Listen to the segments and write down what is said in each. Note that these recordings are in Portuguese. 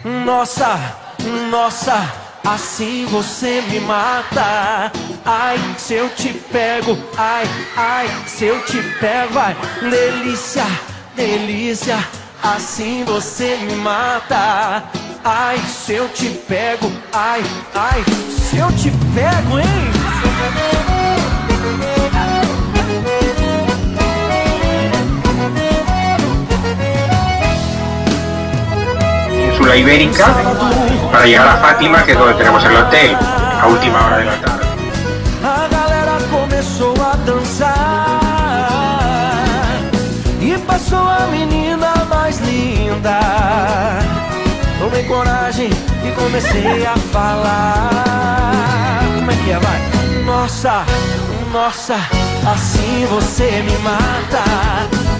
Nossa, nossa, assim você me mata. Ai, se eu te pego, ai, ai, se eu te pego, vai. Delícia, delícia, assim você me mata. Ai, se eu te pego, ai, ai, se eu te pego, hein? Península Ibérica para llegar a Fátima, que es donde tenemos el hotel, a última hora de la tarde. A galera começou a dançar e passou a menina mais linda. Tomei coragem e comecei a falar. Como é que é, vai? Nossa, nossa, assim você me mata.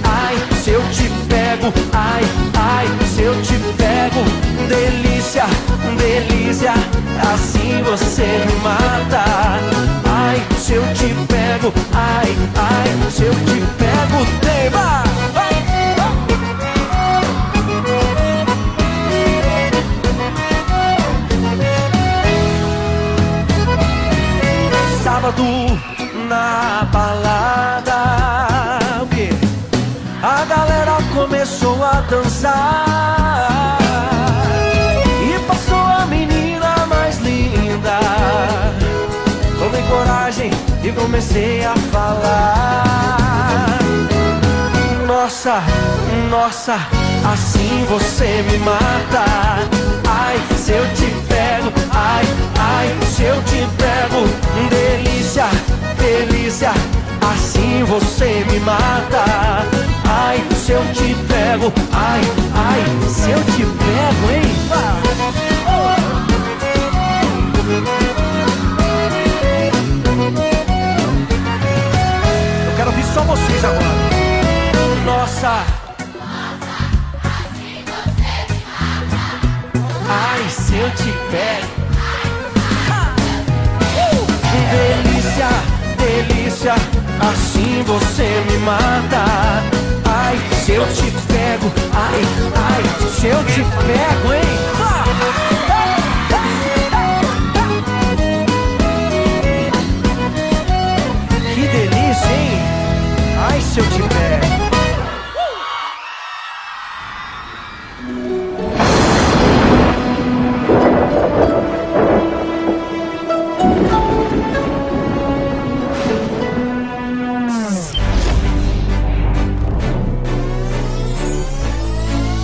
Ai, se eu te pego, ai, ai, se eu te pego. Delícia, delícia, assim você me mata. Ai, se eu te pego, ai, ai, se eu te pego, tema. Sábado na balada, o quê? A galera começou a dançar e passou a menina mais linda. Tomei coragem e comecei a falar. Nossa, nossa, assim você me mata. Ai, se eu te pego, ai, ai, se eu te pego. Delícia, delícia, assim você me mata. Ai, se eu te pego, ai, ai, se eu te pego, hein? Eu quero ouvir só vocês agora. Nossa, assim você me mata. ai, se eu te pego. Delícia, delícia, assim você me mata. Ai, se eu te pego, ai, ai, se eu te pego, hein? Que delícia, hein? Ai, se eu te pego.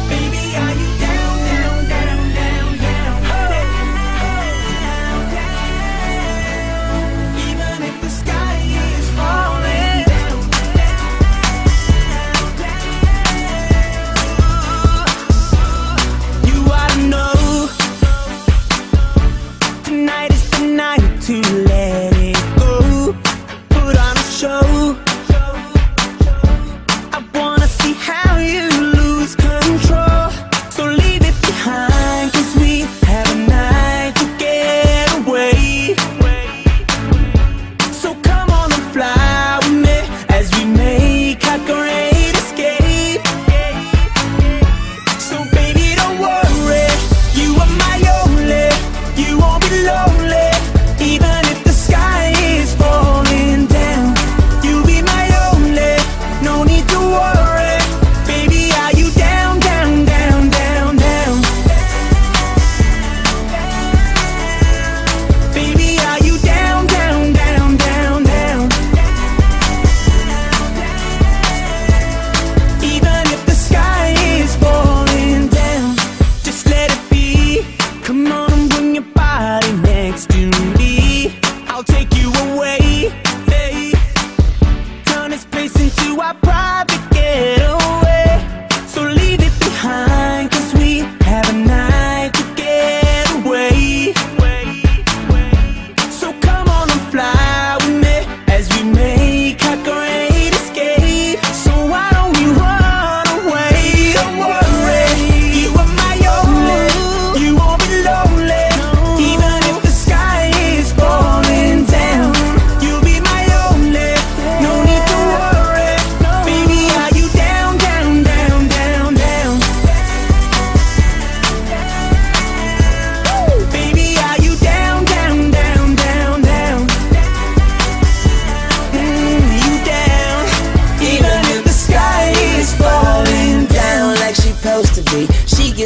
Baby, are you down, down, down?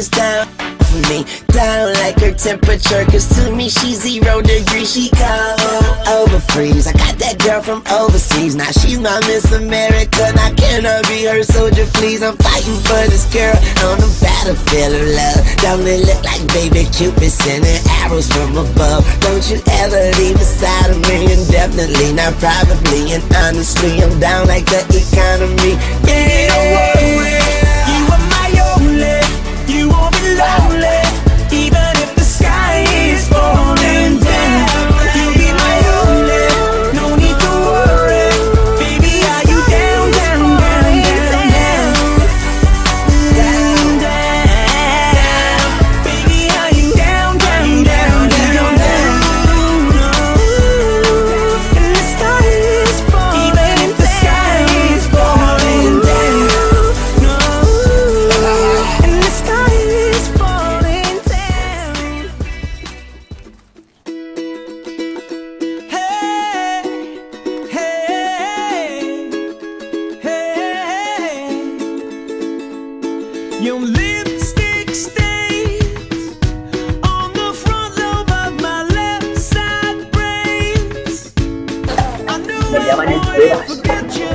gets down for me, down like her temperature, cause to me she's 0 degrees, she cold over freeze. I got that girl from overseas, now she's my Miss America, now can I be her soldier please? I'm fighting for this girl on the battlefield of love. Don't it look like baby Cupid sending arrows from above? Don't you ever leave beside of me, and definitely not probably, and honestly I'm down like the economy. Yeah, you are my only, you won't be lonely, even if the sky is falling down. You'll be my only, no need to worry. Baby, are you down, down, down, down, down, down, down? Baby, are you down, down, down, down, down? And the sky is falling, even if the sky is falling down. And the sky is falling down. Hey, hey, hey. Your lipstick stains on the front lobe of my left side brains. I knew Lo llaman I would enteras. forget you,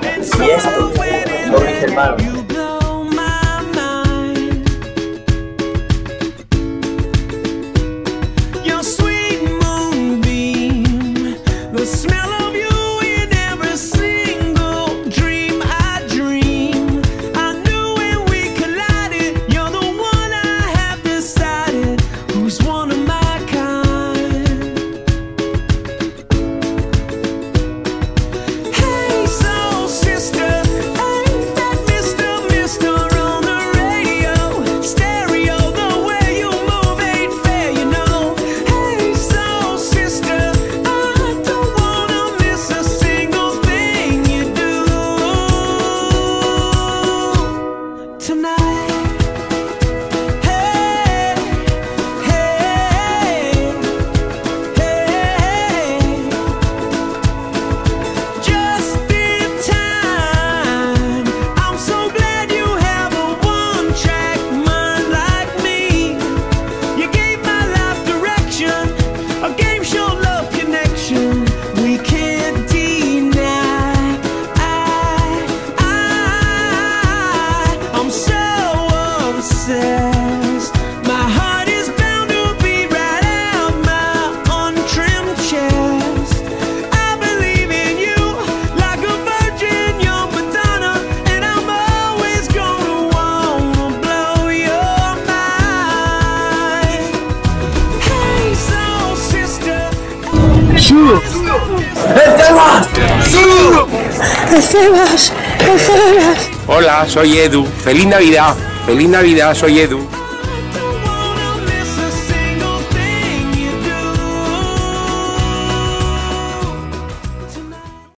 and so Y esto, I waited. dobles hermanos. You blow my mind. Your sweet moonbeam, the smell of you in every single dream I dream. I knew when we collided, you're the one I have decided, who's one of my kind. Hey, soul sister, ain't that Mr. on the radio? Stereo, the way you move ain't fair, you know. Hey, soul sister, I don't wanna miss a single thing you do tonight. Hey, hey, hey. Just in time. I'm so glad you have a one-track mind like me. You gave my life direction, a game show love connection we can't deny. I'm so obsessed. My heart is bound to beat right out my untrimmed chest. I believe in you like a virgin, you're Madonna, and I'm always gonna wanna blow your mind. Hey, soul sister. Hola, soy Edu. Feliz Navidad, soy Edu.